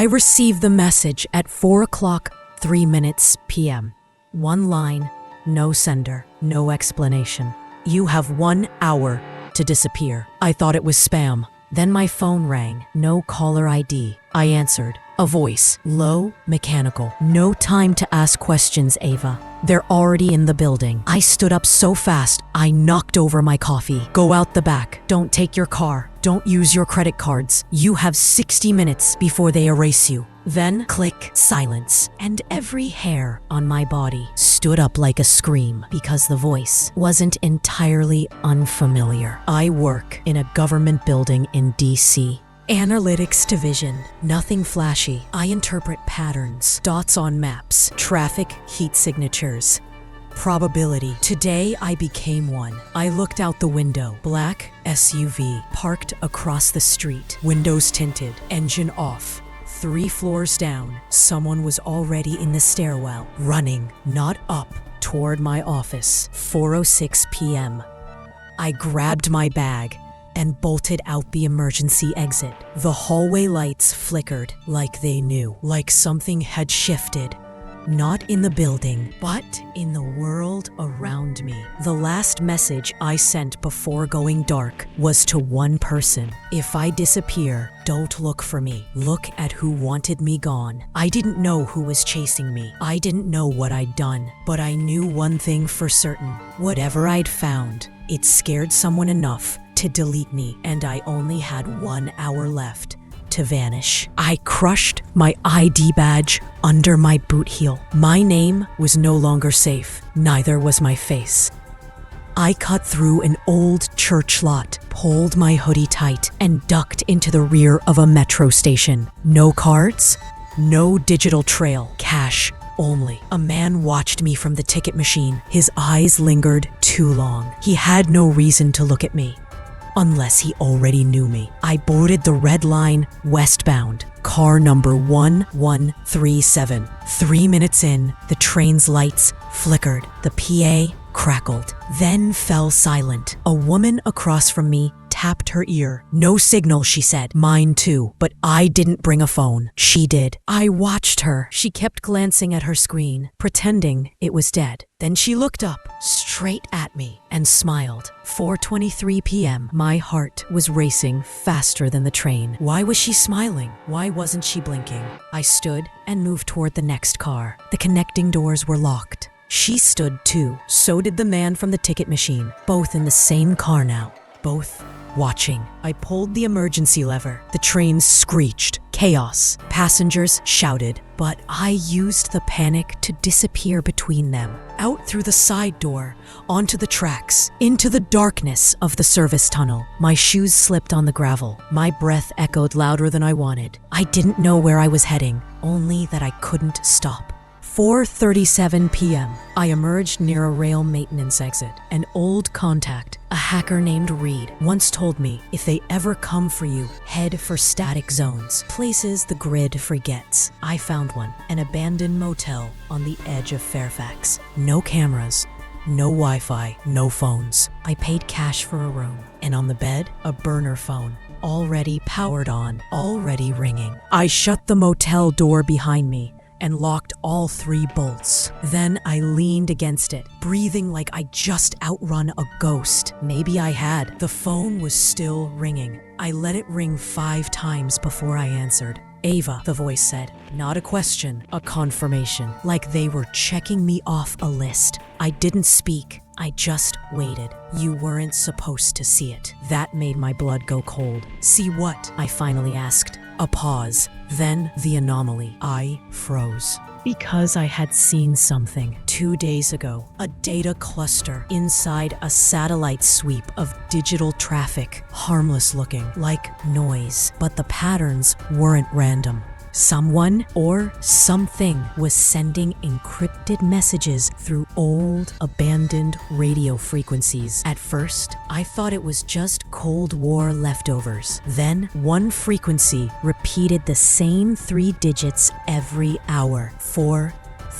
I received the message at 4 o'clock, 3 minutes p.m. One line, no sender, no explanation. You have 1 hour to disappear. I thought it was spam. Then my phone rang. No caller ID. I answered. A voice, low, mechanical. No time to ask questions, Ava. They're already in the building. I stood up so fast, I knocked over my coffee. Go out the back. Don't take your car. Don't use your credit cards. You have 60 minutes before they erase you. Then click silence, and every hair on my body stood up like a scream because the voice wasn't entirely unfamiliar. I work in a government building in DC. Analytics division, nothing flashy. I interpret patterns, dots on maps, traffic heat signatures. Probability. Today I became one. I looked out the window. Black SUV parked across the street. Windows tinted. Engine off. 3 floors down. Someone was already in the stairwell, running, not up, toward my office. 4:06 p.m. I grabbed my bag and bolted out the emergency exit. The hallway lights flickered like they knew, like something had shifted. Not in the building, but in the world around me. The last message I sent before going dark was to one person. If I disappear, don't look for me. Look at who wanted me gone. I didn't know who was chasing me. I didn't know what I'd done, but I knew one thing for certain. Whatever I'd found, it scared someone enough to delete me, and I only had 1 hour left to vanish. I crushed my ID badge under my boot heel. My name was no longer safe, neither was my face. I cut through an old church lot, pulled my hoodie tight, and ducked into the rear of a metro station. No cards, no digital trail, cash only. A man watched me from the ticket machine. His eyes lingered too long. He had no reason to look at me, unless he already knew me. I boarded the red line westbound, car number 1137. 3 minutes in, the train's lights flickered. The PA crackled, then fell silent. A woman across from me tapped her ear. No signal, she said. Mine too, but I didn't bring a phone. She did. I watched her. She kept glancing at her screen, pretending it was dead. Then she looked up, straight at me, and smiled. 4:23 p.m. My heart was racing faster than the train. Why was she smiling? Why wasn't she blinking? I stood and moved toward the next car. The connecting doors were locked. She stood too. So did the man from the ticket machine. Both in the same car now. Both watching. I pulled the emergency lever. The train screeched. Chaos. Passengers shouted. But I used the panic to disappear between them. Out through the side door, onto the tracks, into the darkness of the service tunnel. My shoes slipped on the gravel. My breath echoed louder than I wanted. I didn't know where I was heading, only that I couldn't stop. 4:37 p.m. I emerged near a rail maintenance exit. An old contact, a hacker named Reed, once told me if they ever come for you, head for static zones, places the grid forgets. I found one, an abandoned motel on the edge of Fairfax. No cameras, no Wi-Fi, no phones. I paid cash for a room, and on the bed, a burner phone. Already powered on, already ringing. I shut the motel door behind me and locked all 3 bolts. Then I leaned against it, breathing like I just outrun a ghost. Maybe I had. The phone was still ringing. I let it ring 5 times before I answered. Ava, the voice said. Not a question, a confirmation, like they were checking me off a list. I didn't speak. I just waited. You weren't supposed to see it. That made my blood go cold. See what? I finally asked. A pause. Then the anomaly. I froze. Because I had seen something 2 days ago. A data cluster inside a satellite sweep of digital traffic. Harmless looking, like noise. But the patterns weren't random. Someone or something was sending encrypted messages through old, abandoned radio frequencies. At first, I thought it was just Cold War leftovers. Then, one frequency repeated the same 3 digits every hour. 4,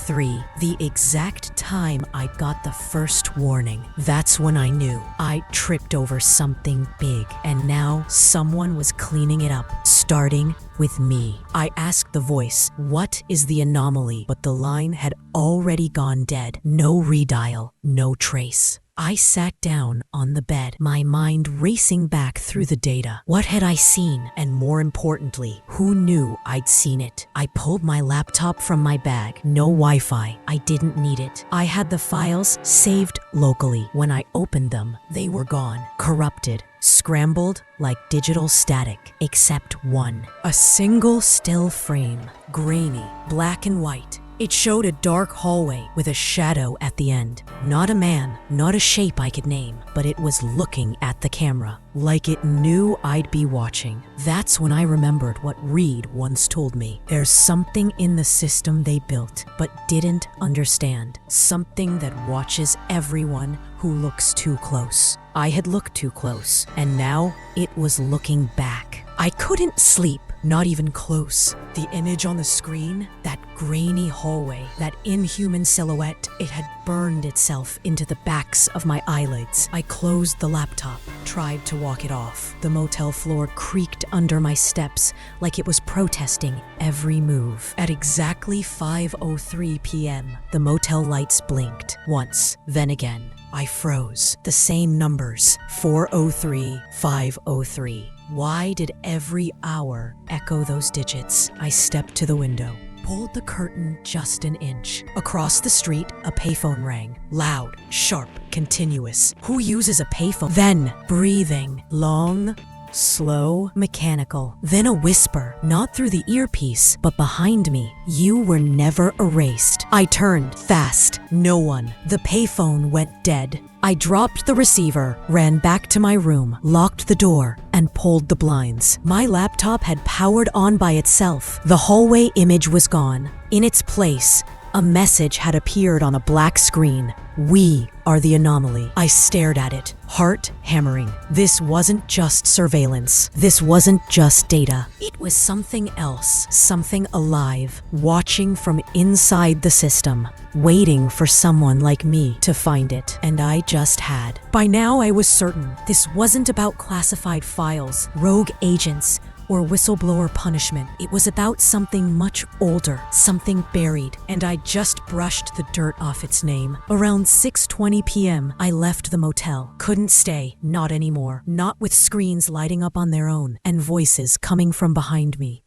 3, the exact time I got the first warning. That's when I knew I tripped over something big, and now someone was cleaning it up. starting with me. I asked the voice, "What is the anomaly?" But the line had already gone dead. No redial, no trace. I sat down on the bed, my mind racing back through the data. What had I seen? And more importantly, who knew I'd seen it? I pulled my laptop from my bag. No Wi-Fi. I didn't need it. I had the files saved locally. When I opened them, they were gone. Corrupted. Scrambled like digital static, except one. A single still frame. Grainy. Black and white. It showed a dark hallway with a shadow at the end. Not a man, not a shape I could name, but it was looking at the camera, like it knew I'd be watching. That's when I remembered what Reed once told me. There's something in the system they built, but didn't understand. Something that watches everyone who looks too close. I had looked too close, and now it was looking back. I couldn't sleep. Not even close. The image on the screen, that grainy hallway, that inhuman silhouette, it had burned itself into the backs of my eyelids. I closed the laptop, tried to walk it off. The motel floor creaked under my steps like it was protesting every move. At exactly 5:03 p.m., the motel lights blinked once, then again. I froze. The same numbers, 4:03, 5:03. Why did every hour echo those digits? I stepped to the window, pulled the curtain just an inch. Across the street, a payphone rang. Loud, sharp, continuous. Who uses a payphone? Then, breathing. Long, slow, mechanical. Then a whisper, not through the earpiece, but behind me. "You were never erased." I turned, fast. No one. The payphone went dead. I dropped the receiver, ran back to my room, locked the door, and pulled the blinds. My laptop had powered on by itself. The hallway image was gone. In its place, a message had appeared on a black screen. "We are the anomaly." I stared at it, heart hammering. This wasn't just surveillance. This wasn't just data. It was something else, something alive, watching from inside the system, waiting for someone like me to find it. And I just had. By now I was certain this wasn't about classified files, rogue agents, or whistleblower punishment. It was about something much older, something buried, and I just brushed the dirt off its name. Around 6:20 p.m., I left the motel. Couldn't stay, not anymore. Not with screens lighting up on their own and voices coming from behind me.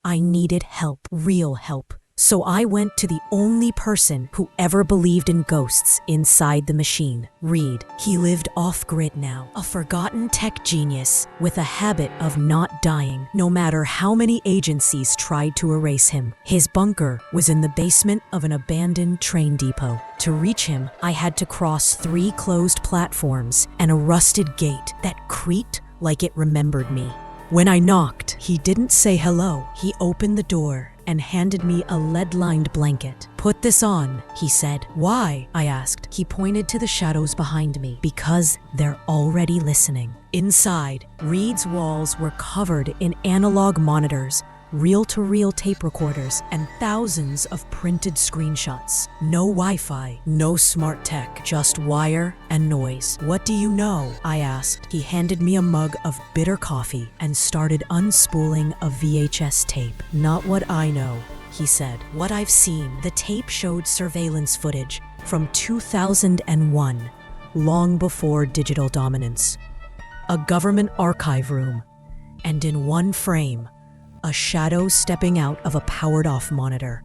I needed help, real help. So I went to the only person who ever believed in ghosts inside the machine, Reed. He lived off-grid now, a forgotten tech genius with a habit of not dying, no matter how many agencies tried to erase him. His bunker was in the basement of an abandoned train depot. To reach him, I had to cross 3 closed platforms and a rusted gate that creaked like it remembered me. When I knocked, he didn't say hello. He opened the door and handed me a lead-lined blanket. "Put this on," he said. "Why?" I asked. He pointed to the shadows behind me. "Because they're already listening." Inside, Reed's walls were covered in analog monitors, reel-to-reel tape recorders, and thousands of printed screenshots. No Wi-Fi, no smart tech, just wire and noise. "What do you know?" I asked. He handed me a mug of bitter coffee and started unspooling a VHS tape. "Not what I know," he said. "What I've seen." The tape showed surveillance footage from 2001, long before digital dominance. A government archive room, and in one frame, a shadow stepping out of a powered-off monitor.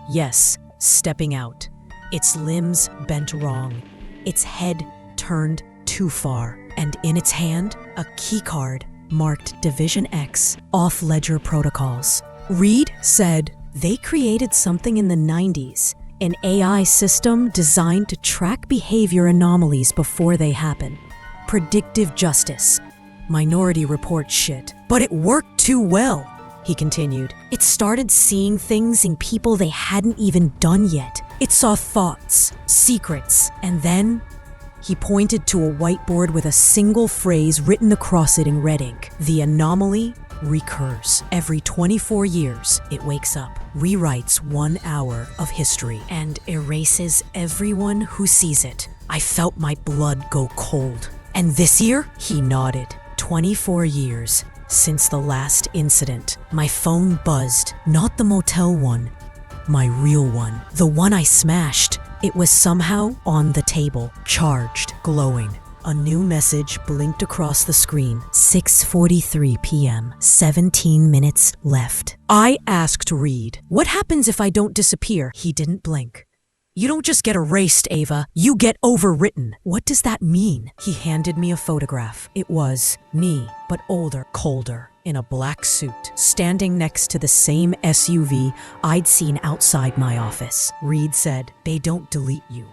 Yes, stepping out. Its limbs bent wrong, its head turned too far, and in its hand, a keycard marked Division X, off-ledger protocols. Reed said they created something in the 90s, an AI system designed to track behavior anomalies before they happen. Predictive justice. Minority Report shit. But it worked too well, he continued. It started seeing things in people they hadn't even done yet. It saw thoughts, secrets, and then he pointed to a whiteboard with a single phrase written across it in red ink. "The anomaly recurs. Every 24 years, it wakes up, rewrites 1 hour of history, and erases everyone who sees it." I felt my blood go cold. "And this year?" He nodded. 24 years. since the last incident. My phone buzzed, not the motel one, my real one, the one I smashed. It was somehow on the table, charged, glowing. A new message blinked across the screen. 6:43 p.m. 17 minutes left. I asked Reed, "What happens if I don't disappear?" He didn't blink. "You don't just get erased, Ava. You get overwritten." "What does that mean?" He handed me a photograph. It was me, but older, colder, in a black suit, standing next to the same SUV I'd seen outside my office. Reed said, "They don't delete you.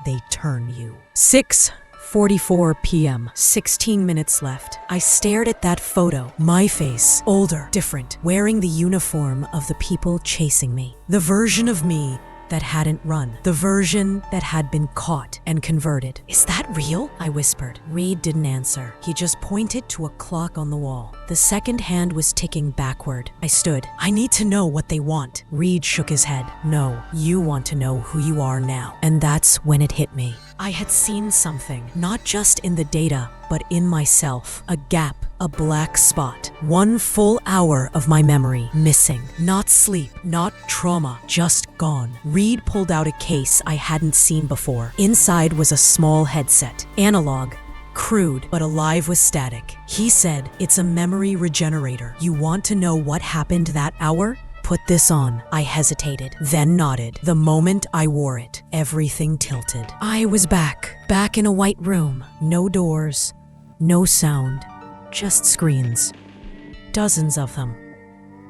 They turn you." 6:44 p.m. 16 minutes left. I stared at that photo. My face, older, different, wearing the uniform of the people chasing me. The version of me that hadn't run. The version that had been caught and converted. "Is that real?" I whispered. Reed didn't answer. He just pointed to a clock on the wall. The second hand was ticking backward. I stood. "I need to know what they want." Reed shook his head. "No, you want to know who you are now." And that's when it hit me. I had seen something, not just in the data, but in myself. A gap, a black spot. 1 full hour of my memory missing. Not sleep, not trauma, just gone. Reed pulled out a case I hadn't seen before. Inside was a small headset. Analog. Crude, but alive with static. He said, "It's a memory regenerator. You want to know what happened that hour? Put this on." I hesitated, then nodded. The moment I wore it, everything tilted. I was back in a white room. No doors, no sound, just screens. Dozens of them.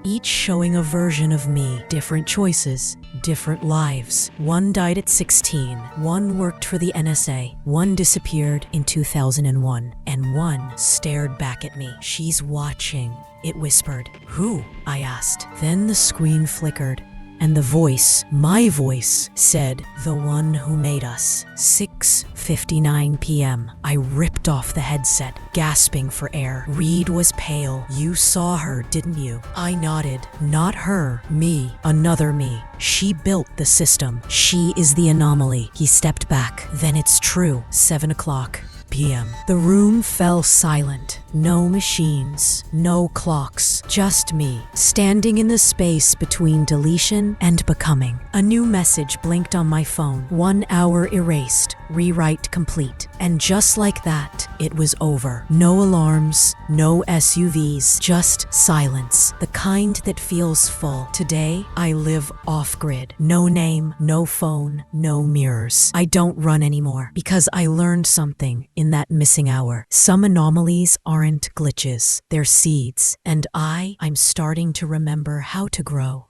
Each showing a version of me, different choices, different lives. One died at 16, one worked for the NSA, one disappeared in 2001, and one stared back at me. "She's watching," it whispered. "Who?" I asked. Then the screen flickered, and the voice, my voice, said, "The one who made us." 6:59 p.m. I ripped off the headset, gasping for air. Reed was pale. "You saw her, didn't you?" I nodded. "Not her, me, another me. She built the system. She is the anomaly." He stepped back. "Then it's true." 7:00 p.m. The room fell silent. No machines, no clocks, just me, standing in the space between deletion and becoming. A new message blinked on my phone. 1 hour erased, rewrite complete. And just like that, it was over. No alarms, no SUVs, just silence, the kind that feels full. Today, I live off-grid. No name, no phone, no mirrors. I don't run anymore because I learned something in that missing hour. Some anomalies aren't glitches, they're seeds. And I'm starting to remember how to grow.